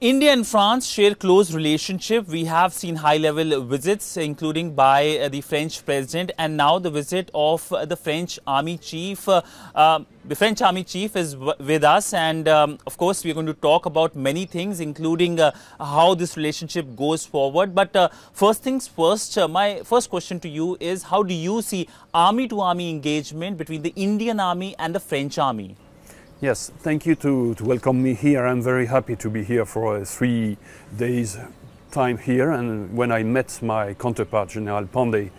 India and France share close relationship. We have seen high-level visits, including by the French president, and now the visit of the French Army Chief. The French Army Chief is with us, and of course, we are going to talk about many things, including how this relationship goes forward. But first things first, my first question to you is: how do you see army-to-army engagement between the Indian Army and the French Army? Yes, thank you to welcome me here. I'm very happy to be here for 3 days time here. And when I met my counterpart, General Pande,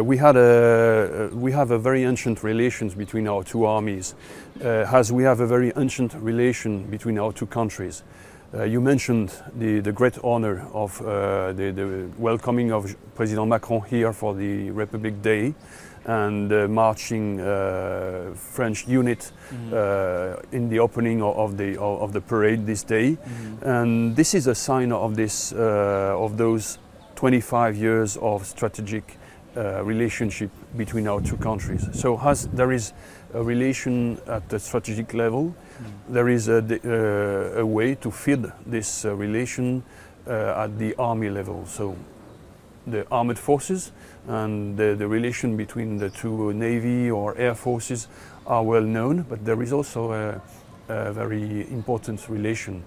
we have a very ancient relations between our two armies, as we have a very ancient relation between our two countries. You mentioned the great honor of the welcoming of President Macron here for the Republic Day, and marching French unit in the opening of the parade this day, and this is a sign of this of those 25 years of strategic relationship between our two countries. So as there is a relation at the strategic level, there is a way to feed this relation at the army level. So the armed forces and the relation between the two navy or air forces are well known, but there is also a very important relation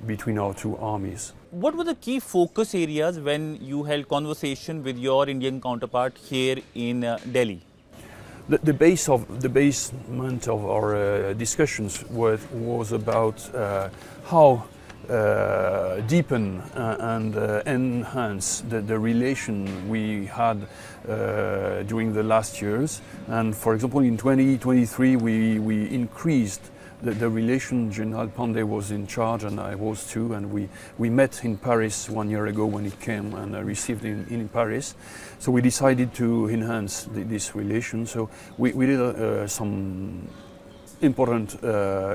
between our two armies. What were the key focus areas when you held conversation with your Indian counterpart here in Delhi? The basement of our discussions was about how deepen and enhance the relation we had during the last years. And for example, in 2023 we increased the relation. General Pande was in charge and I was too, and we met in Paris 1 year ago when he came and I received him in Paris. So we decided to enhance this relation. So we did some important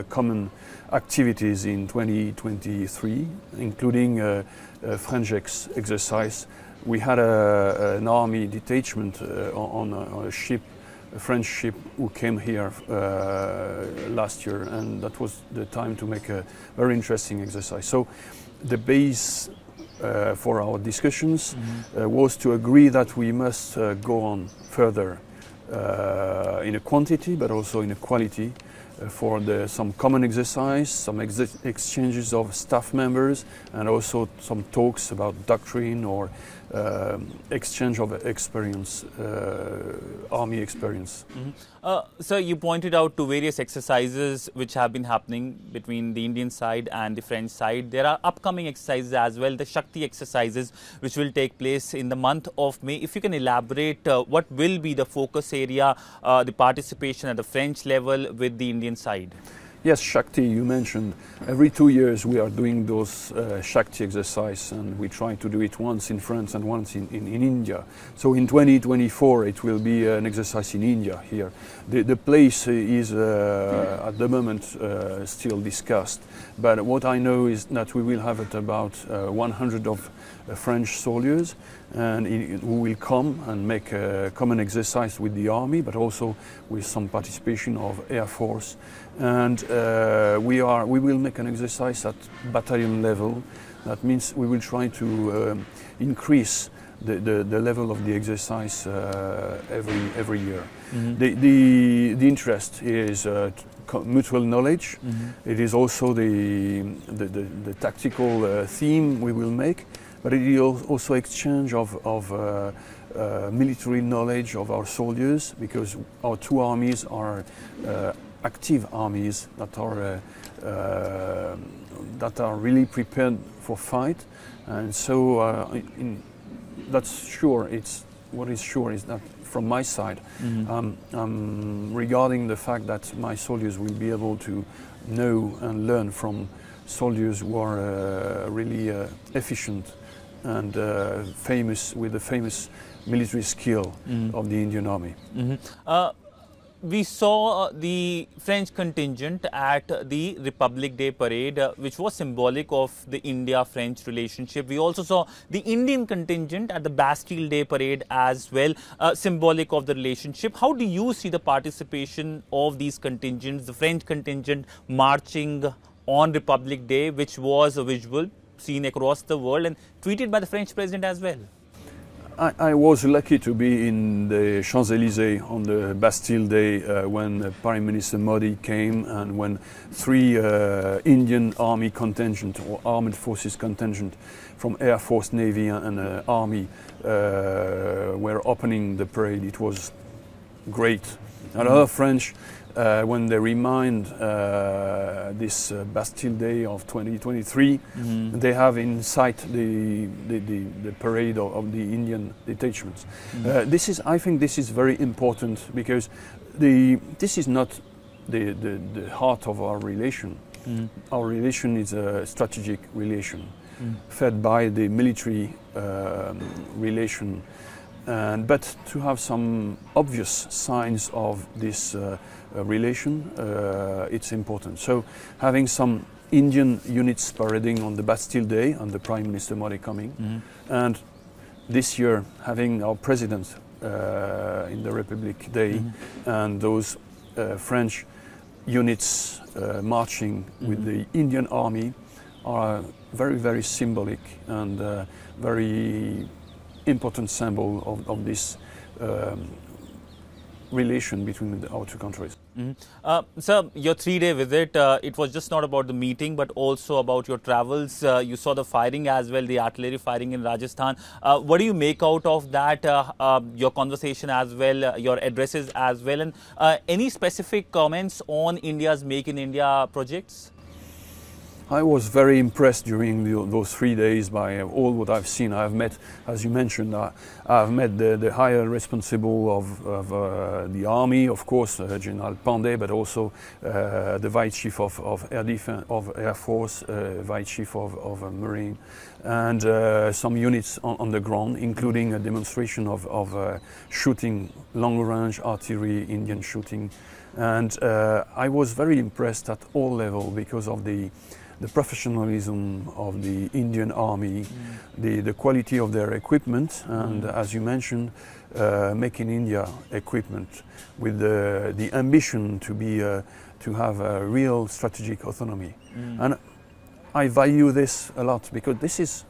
common activities in 2023, including a French exercise. We had an army detachment on a ship, a French ship, who came here last year, and that was the time to make a very interesting exercise. So the base for our discussions was to agree that we must go on further in a quantity but also in a quality, for some common exercise, some exchanges of staff members, and also some talks about doctrine or exchange of experience, army experience. So you pointed out to various exercises which have been happening between the Indian side and the French side. There are upcoming exercises as well, the Shakti exercises, which will take place in the month of May. If you can elaborate, what will be the focus area, the participation at the French level with the Indian side? Yes, Shakti, you mentioned. Every 2 years we are doing those Shakti exercises, and we try to do it once in France and once in India. So in 2024 it will be an exercise in India here. The place is at the moment still discussed, but what I know is that we will have about 100 of French soldiers, and who will come and make a common exercise with the army, but also with some participation of Air Force. And we will make an exercise at battalion level. That means we will try to increase the level of the exercise every year. The interest is mutual knowledge. It is also the tactical theme we will make, but it is also exchange of military knowledge of our soldiers, because our two armies are active armies that are really prepared for fight, and so that's sure. What is sure is that from my side, regarding the fact that my soldiers will be able to know and learn from soldiers who are really efficient and famous with the famous military skill of the Indian Army. We saw the French contingent at the Republic Day parade, which was symbolic of the India-French relationship. We also saw the Indian contingent at the Bastille Day parade as well, symbolic of the relationship. How do you see the participation of these contingents, the French contingent marching on Republic Day, which was a visual seen across the world and tweeted by the French president as well. I was lucky to be in the Champs-Élysées on the Bastille Day when Prime Minister Modi came, and when 3 Indian Army contingent or armed forces contingent from Air Force, Navy and Army were opening the parade. It was great. And other French, when they remind this Bastille Day of 2023, they have in sight the parade of the Indian detachments. I think this is very important, because this is not the heart of our relation. Our relation is a strategic relation, fed by the military relation. But to have some obvious signs of this relation, it's important. So having some Indian units parading on the Bastille Day and the Prime Minister Modi coming, and this year having our President in the Republic Day, and those French units marching with the Indian Army are very, very symbolic and very important symbol of this relation between our 2 countries. Sir, your 3-day visit, it was just not about the meeting, but also about your travels. You saw the firing as well, the artillery firing in Rajasthan. What do you make out of that, your conversation as well, your addresses as well, and any specific comments on India's Make in India projects? I was very impressed during those 3 days by all what I've seen. I've met, as you mentioned, I've met the higher responsible of the army, of course, General Pande, but also the Vice Chief of Air Defense, of Air Force, Vice Chief of Marine, and some units on the ground, including a demonstration of shooting, long-range artillery, Indian shooting. And I was very impressed at all levels because of the professionalism of the Indian Army, the quality of their equipment, and as you mentioned, Make in India equipment, with the ambition to have a real strategic autonomy. And I value this a lot, because this is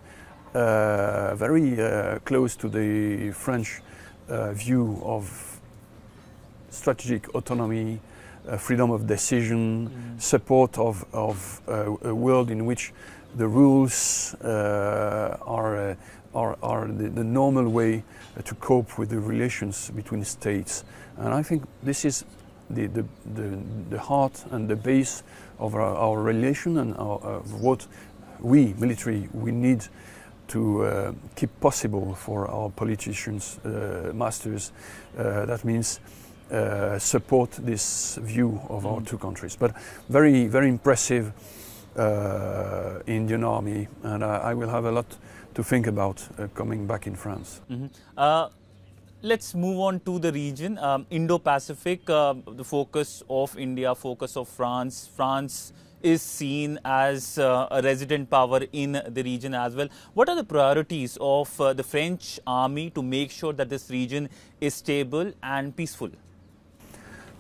very close to the French view of strategic autonomy, freedom of decision, support of a world in which the rules are the normal way to cope with the relations between states. And I think this is the heart and the base of our relation, and of what we, military, we need to keep possible for our politicians, masters. That means support this view of our 2 countries. But very, very impressive Indian Army, and I will have a lot to think about coming back in France. Let's move on to the region. Indo Pacific, the focus of India, focus of France. France is seen as a resident power in the region as well. What are the priorities of the French army to make sure that this region is stable and peaceful?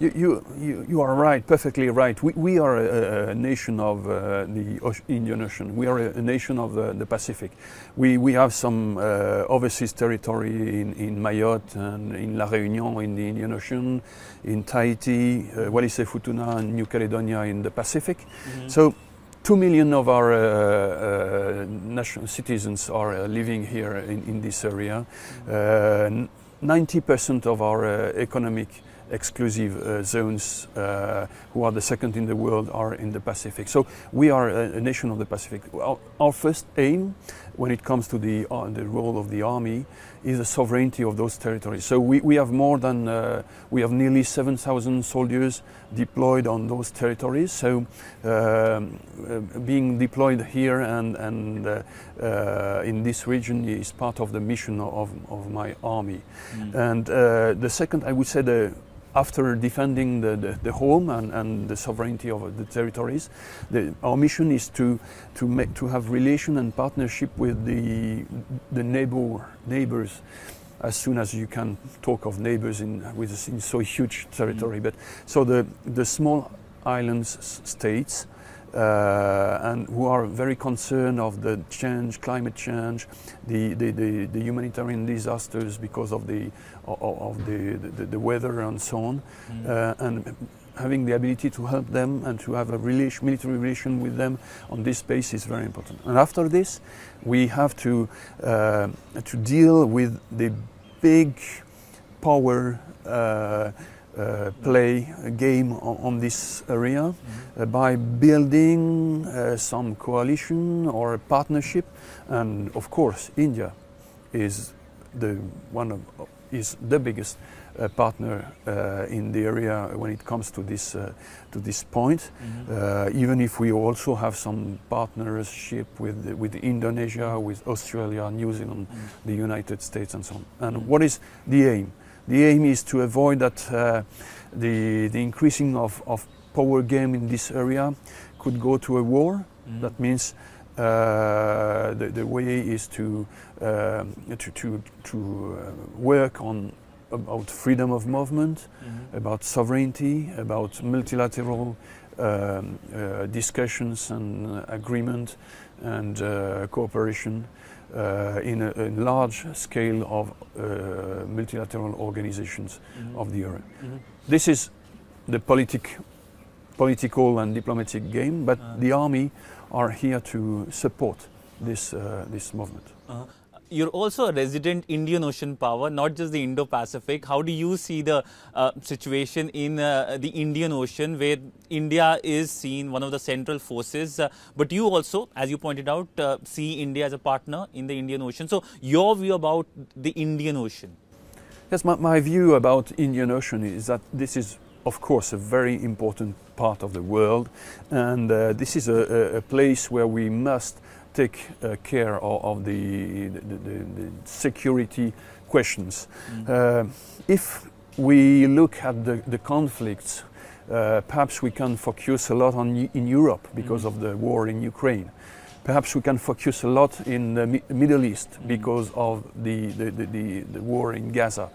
You are right, perfectly right. We are a nation of the Indian Ocean. We are a nation of the Pacific. We have some overseas territory in Mayotte and in La Réunion in the Indian Ocean, in Tahiti, Wallis et Futuna and New Caledonia in the Pacific. So 2 million of our national citizens are living here in this area. 90% of our economic exclusive zones, who are the second in the world, are in the Pacific. So we are a nation of the Pacific. Our first aim, when it comes to the role of the army, is the sovereignty of those territories. So we have we have nearly 7,000 soldiers deployed on those territories. So being deployed here and in this region is part of the mission of my army. And the second, I would say, after defending the home and the sovereignty of the territories, our mission is to have relation and partnership with the neighbors, as soon as you can talk of neighbors in so huge territory. But so the small islands states, and who are very concerned of the change, climate change, the humanitarian disasters because of the weather and so on, and having the ability to help them and to have a military relation with them on this space is very important. And after this, we have to deal with the big power play game on this area by building some coalition or a partnership. And of course, India is the biggest partner in the area when it comes to this point. Even if we also have some partnership with Indonesia, with Australia, New Zealand, the United States, and so on. And what is the aim? The aim is to avoid that the increasing of power game in this area could go to a war. That means the way is to work on about freedom of movement, about sovereignty, about multilateral discussions and agreement and cooperation in a large scale of multilateral organizations of the area. This is the political and diplomatic game, but the army are here to support this movement. You're also a resident Indian Ocean power, not just the Indo Pacific. How do you see the situation in the Indian Ocean, where India is seen one of the central forces, but you also, as you pointed out, see India as a partner in the Indian Ocean. So your view about the Indian Ocean? Yes, my view about Indian Ocean is that this is, of course, a very important part of the world, and this is a place where we must take care of the security questions. If we look at the conflicts, perhaps we can focus a lot in Europe because of the war in Ukraine. Perhaps we can focus a lot in the Middle East because of the war in Gaza.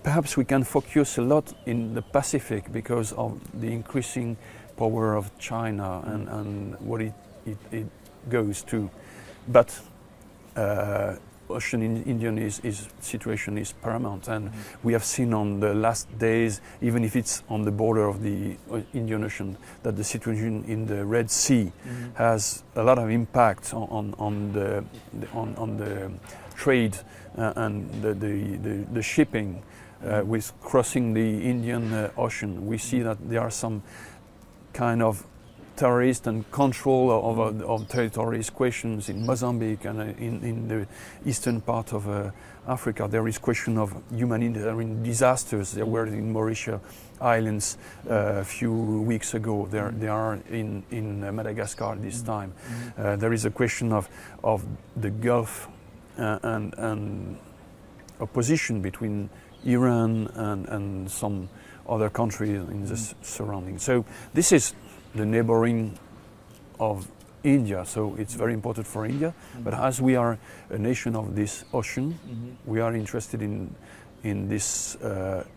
Perhaps we can focus a lot in the Pacific because of the increasing power of China and what it goes to. But Ocean Indian situation is paramount, and we have seen on the last days, even if it's on the border of the Indian Ocean, that the situation in the Red Sea has a lot of impact on the trade and the shipping with crossing the Indian Ocean. We see that there are some kind of terrorist and control of territories questions in Mozambique and in the eastern part of Africa. There is question of humanitarian disasters. There were in Mauritius Islands a few weeks ago. They are in Madagascar this time. There is a question of the Gulf and opposition between Iran and some other countries in the surroundings. So this is the neighboring of India, so it's very important for India. But as we are a nation of this ocean, we are interested in this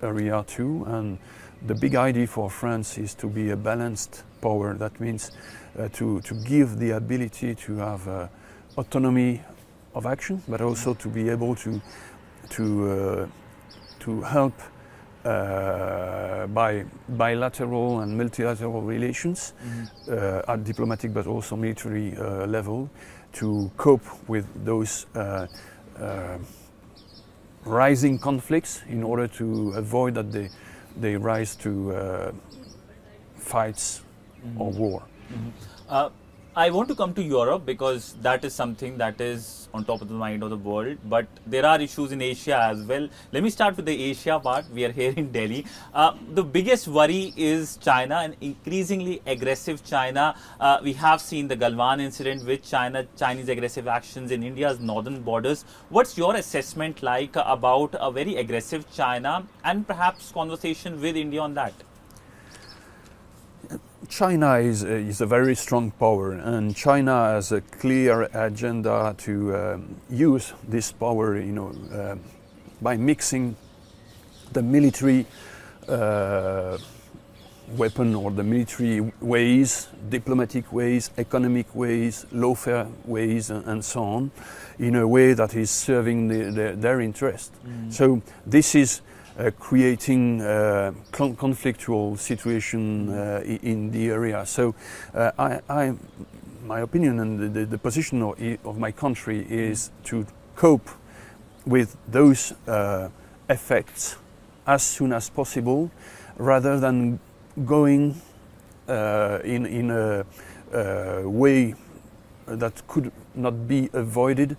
area too. And the big idea for France is to be a balanced power. That means to give the ability to have autonomy of action, but also to be able to help by bilateral and multilateral relations at diplomatic but also military level to cope with those rising conflicts in order to avoid that they rise to fights or war. I want to come to Europe because that is something that is on top of the mind of the world, but there are issues in Asia as well. Let me start with the Asia part. We are here in Delhi. The biggest worry is China, and increasingly aggressive China. We have seen the Galwan incident with Chinese aggressive actions in India's northern borders. What's your assessment like about a very aggressive China and perhaps conversation with India on that? China is a very strong power, and China has a clear agenda to use this power, by mixing the military weapon or the military ways, diplomatic ways, economic ways, lawfare ways, and so on, in a way that is serving their interest. So this is creating conflictual situation in the area. So my opinion and the position of my country is to cope with those effects as soon as possible, rather than going in a way that could not be avoided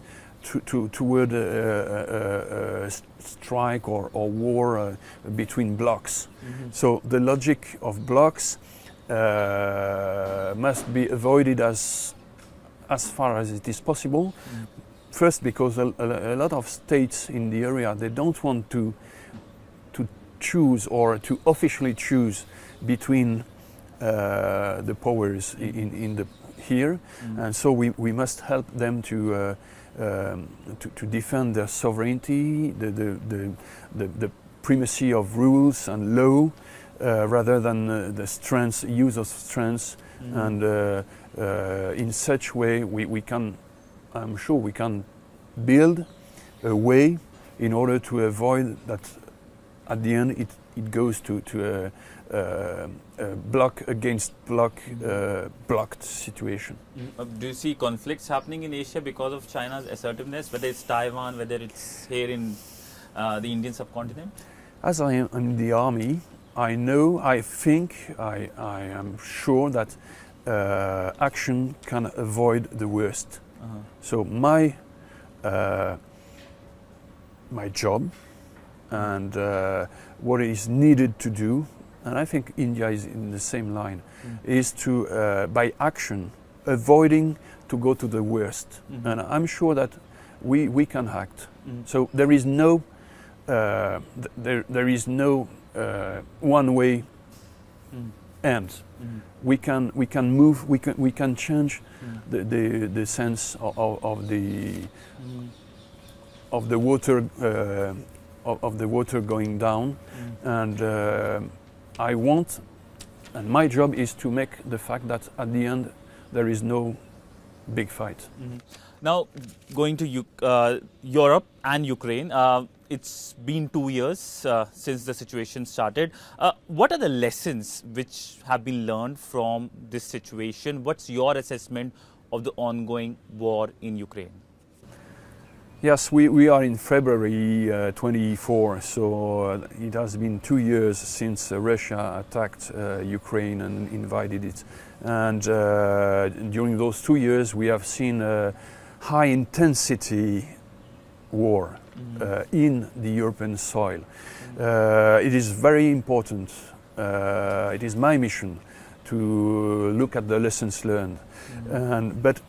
toward a strike or war between blocs. So the logic of blocs must be avoided as far as it is possible. First, because a lot of states in the area, they don't want to choose or to officially choose between the powers here, and so we must help them to defend their sovereignty, the primacy of rules and law, rather than the use of strength, and in such way we can, I'm sure we can build a way in order to avoid that at the end it goes to a bloc against bloc, blocked situation. Do you see conflicts happening in Asia because of China's assertiveness, whether it's Taiwan, whether it's here in the Indian subcontinent? As I am in the army, I am sure that action can avoid the worst. So my job and what is needed to do, and I think India is in the same line, is to, by action, avoiding to go to the worst. And I'm sure that we can act. So there is no one way end. We can move. We can change the sense of the water going down, and I want, and my job is to make the fact that at the end there is no big fight. Now, going to Europe and Ukraine, it's been 2 years since the situation started. What are the lessons which have been learned from this situation? What's your assessment of the ongoing war in Ukraine? Yes, we are in February 24, so it has been 2 years since Russia attacked Ukraine and invaded it. And during those 2 years we have seen a high intensity war in the European soil. It is very important, it is my mission to look at the lessons learned. But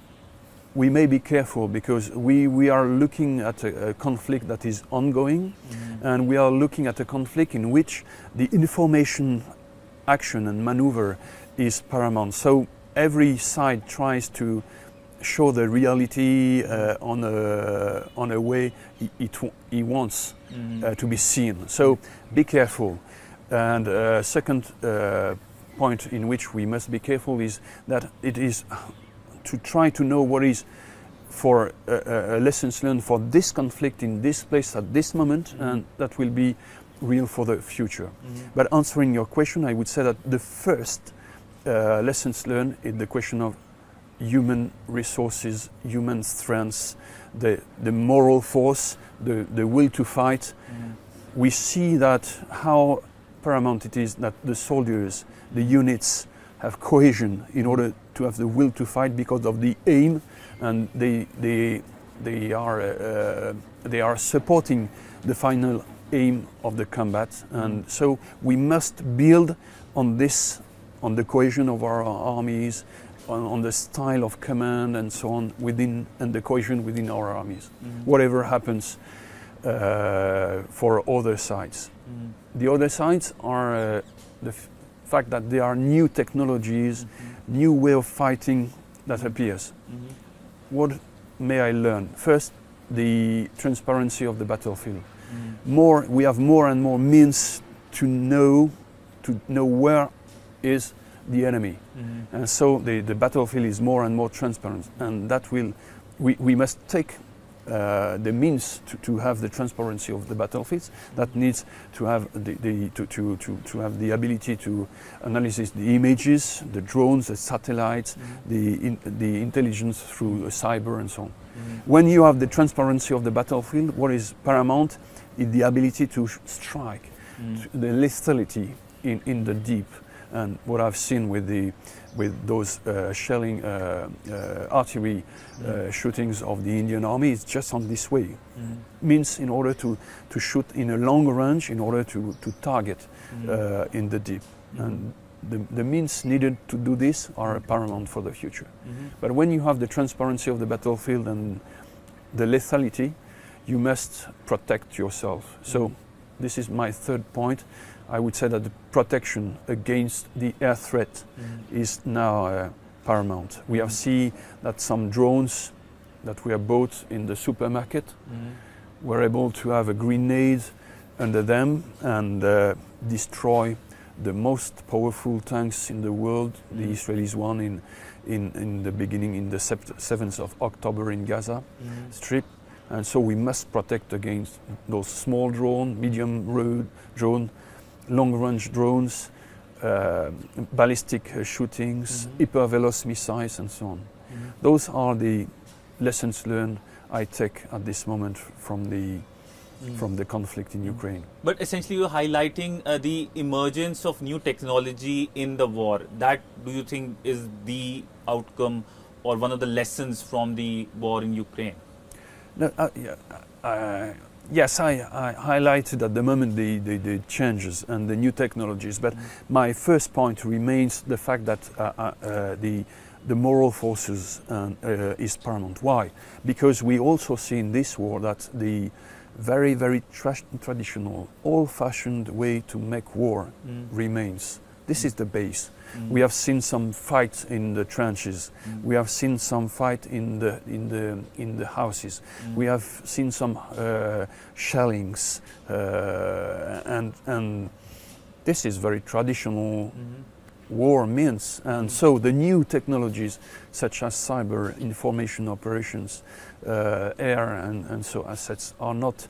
we may be careful, because we are looking at a conflict that is ongoing, and we are looking at a conflict in which the information action and maneuver is paramount. So every side tries to show the reality on a way he wants to be seen. So be careful. And second point in which we must be careful is that it is to try to know what is for lessons learned for this conflict in this place at this moment, and that will be real for the future. But answering your question, I would say that the first lessons learned is the question of human resources, human strengths, the moral force, the will to fight. We see that how paramount it is that the soldiers, the units, have cohesion in order to have the will to fight, because of the aim, and they are supporting the final aim of the combat. And so we must build on this, on the cohesion of our armies, on the style of command and so on, and the cohesion within our armies, whatever happens for other sides. The other sides are the fact that there are new technologies, new way of fighting that appears. What may I learn? First, the transparency of the battlefield. We have more and more means to know where is the enemy. And so the battlefield is more and more transparent, and that will, we must take the means to have the transparency of the battlefields. That needs to have to have the ability to analyze the images, the drones, the satellites, the intelligence through cyber and so on. When you have the transparency of the battlefield, what is paramount is the ability to strike, the lethality in the deep. And what I've seen with those shelling artillery shootings of the Indian Army is just on this way. Means in order to shoot in a long range, in order to target in the deep. And the means needed to do this are paramount for the future. But when you have the transparency of the battlefield and the lethality, you must protect yourself. So this is my third point. I would say that the protection against the air threat is now paramount. We have seen that some drones that were bought in the supermarket were able to have a grenade under them and destroy the most powerful tanks in the world, the Israelis one in the beginning, in the 7th of October in Gaza Strip. And so we must protect against those small drone, medium drone, long-range drones, ballistic shootings, hyperveloce missiles, and so on. Those are the lessons learned I take at this moment from the conflict in Ukraine. But essentially you're highlighting the emergence of new technology in the war. That, do you think, is the outcome or one of the lessons from the war in Ukraine? No, yes, I highlighted at the moment the changes and the new technologies, but my first point remains the fact that the moral forces is paramount. Why? Because we also see in this war that the very, very traditional, old-fashioned way to make war remains. This is the base. We have seen some fights in the trenches. We have seen some fight in the houses. We have seen some shellings, and this is very traditional war means. And so the new technologies such as cyber, information operations, air and so assets are not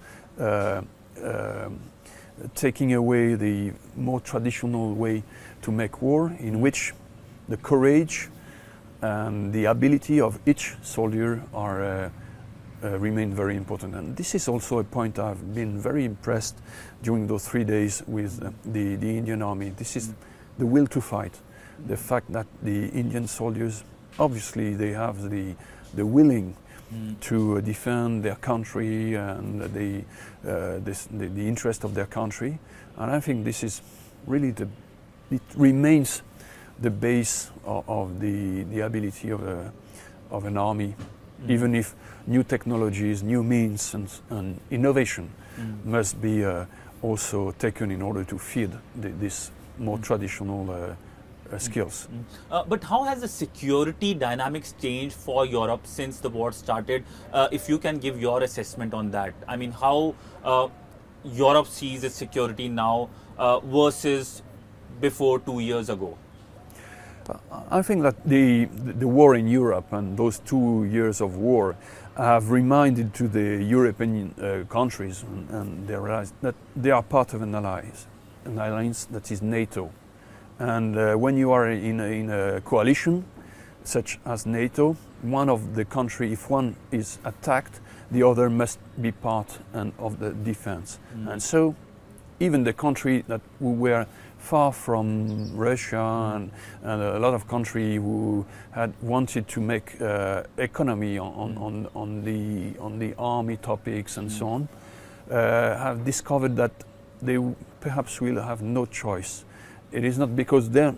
taking away the more traditional way to make war, in which the courage and the ability of each soldier are remain very important. And this is also a point I've been very impressed during those 3 days with the Indian Army. This is the will to fight. The fact that the Indian soldiers, obviously they have the willing to defend their country and the interest of their country. And I think this is really it remains the base of the ability of an army, even if new technologies, new means and innovation must be also taken in order to feed this more traditional skills. But how has the security dynamics changed for Europe since the war started? If you can give your assessment on that. I mean, how Europe sees its security now versus before 2 years ago? I think that the war in Europe and those 2 years of war have reminded to the European countries, and they realize that they are part of an alliance that is NATO. And when you are in a coalition such as NATO, one of the country, if one is attacked, the other must be part of the defense. And so even the country that we were far from Russia and a lot of countries who had wanted to make economy on the army topics and so on, have discovered that they perhaps will have no choice. It is not because their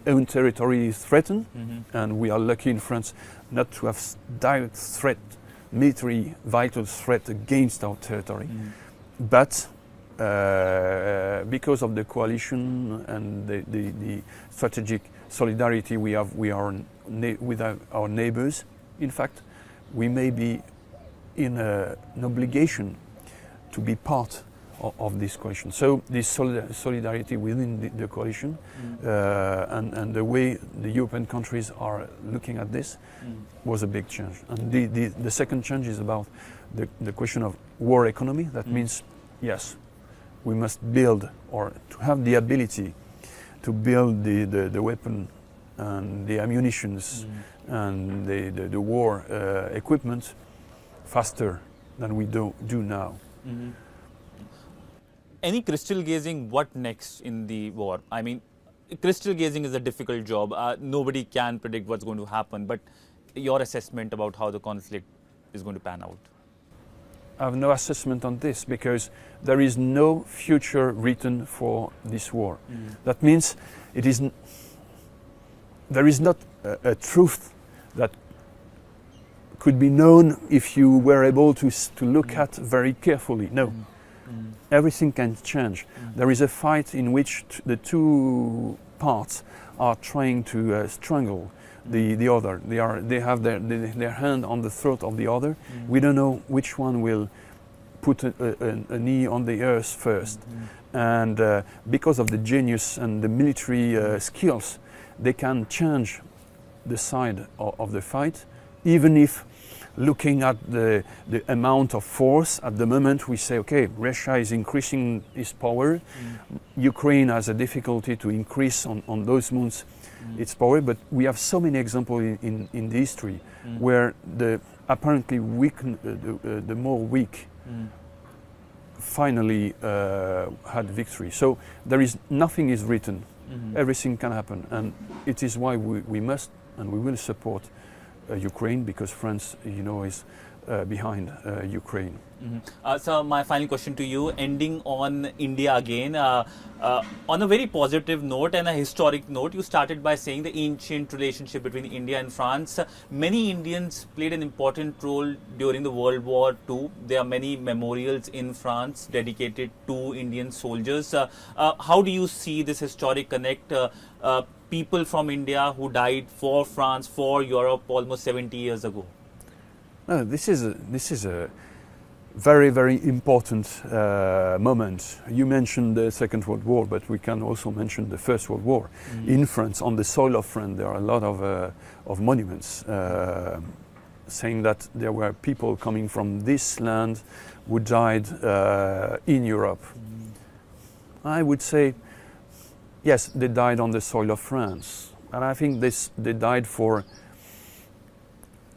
own territory is threatened, and we are lucky in France not to have direct threat, military vital threat against our territory, but because of the coalition and the strategic solidarity we have with our neighbors, in fact, we may be in an obligation to be part of this coalition. So this solidarity within the coalition and the way the European countries are looking at this was a big change. And the second change is about the question of war economy. That means, yes, we must build, or to have the ability to build the weapon and the ammunitions and the war equipment faster than we do now. Any crystal gazing, what next in the war? I mean, crystal gazing is a difficult job. Nobody can predict what's going to happen, but your assessment about how the conflict is going to pan out? I have no assessment on this because there is no future written for this war. That means there is not a truth that could be known if you were able to look at very carefully. No. Everything can change. There is a fight in which the two parts are trying to strangle the other. They have their hand on the throat of the other. We don't know which one will put a knee on the earth first. And because of the genius and the military skills, they can change the side of the fight, even if looking at the amount of force at the moment, we say, okay, Russia is increasing its power. Ukraine has a difficulty to increase on those months its power, but we have so many examples in the history where the apparently weak, the more weak, finally had victory. So nothing is written. Everything can happen, and it is why we must and we will support Ukraine, because France, you know, is behind Ukraine. So my final question to you, ending on India again, on a very positive note and a historic note, you started by saying the ancient relationship between India and France. Many Indians played an important role during the World War II. There are many memorials in France dedicated to Indian soldiers. How do you see this historic connect? People from India who died for France, for Europe almost 70 years ago. No, this is a very, very important moment. You mentioned the Second World War, but we can also mention the First World War. In France, on the soil of France, there are a lot of monuments saying that there were people coming from this land who died in Europe. I would say, yes, they died on the soil of France, and I think they died for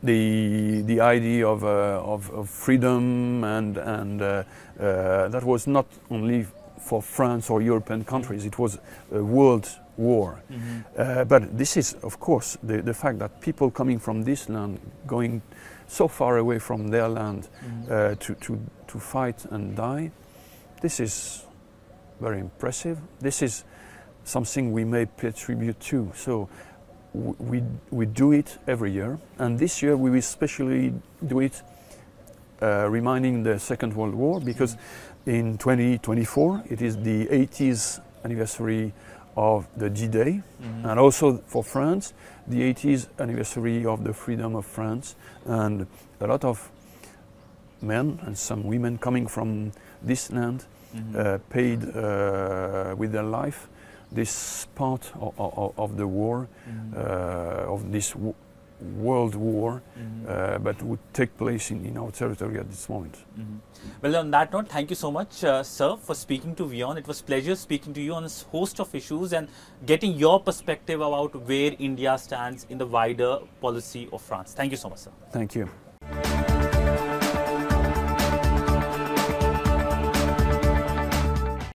the idea of freedom, and that was not only for France or European countries, it was a world war. But this is, of course, the fact that people coming from this land, going so far away from their land to fight and die, this is very impressive. This is something we may pay tribute to. So we do it every year, and this year we will especially do it reminding the Second World War, because in 2024 it is the 80th anniversary of the D-Day, and also for France the 80th anniversary of the freedom of France, and a lot of men and some women coming from this land paid with their life this part of the war, of this world war, but would take place in our territory at this moment. Well, on that note, thank you so much, sir, for speaking to WION. It was a pleasure speaking to you on a host of issues and getting your perspective about where India stands in the wider policy of France. Thank you so much, sir. Thank you.